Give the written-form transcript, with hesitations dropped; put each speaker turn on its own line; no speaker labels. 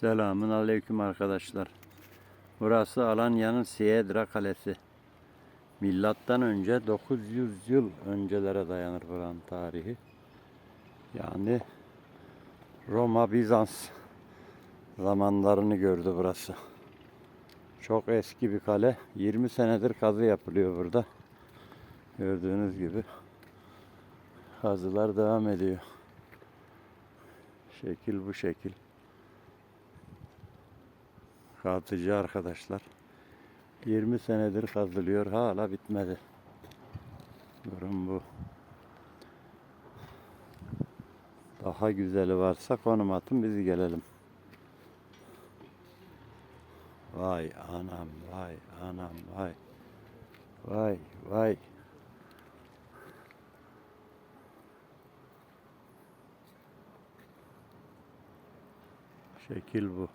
Selamun aleyküm arkadaşlar. Burası Alanya'nın Siedra Kalesi. Milattan önce 900 yıl öncelere dayanır buranın tarihi. Yani Roma, Bizans zamanlarını gördü burası. Çok eski bir kale. 20 senedir kazı yapılıyor burada. Gördüğünüz gibi kazılar devam ediyor. Şekil bu şekil. Kazıcı arkadaşlar. 20 senedir kazılıyor. Hala bitmedi. Durum bu. Daha güzeli varsa konum atın, biz gelelim. Vay anam, vay anam, vay. Vay, vay. Şekil bu.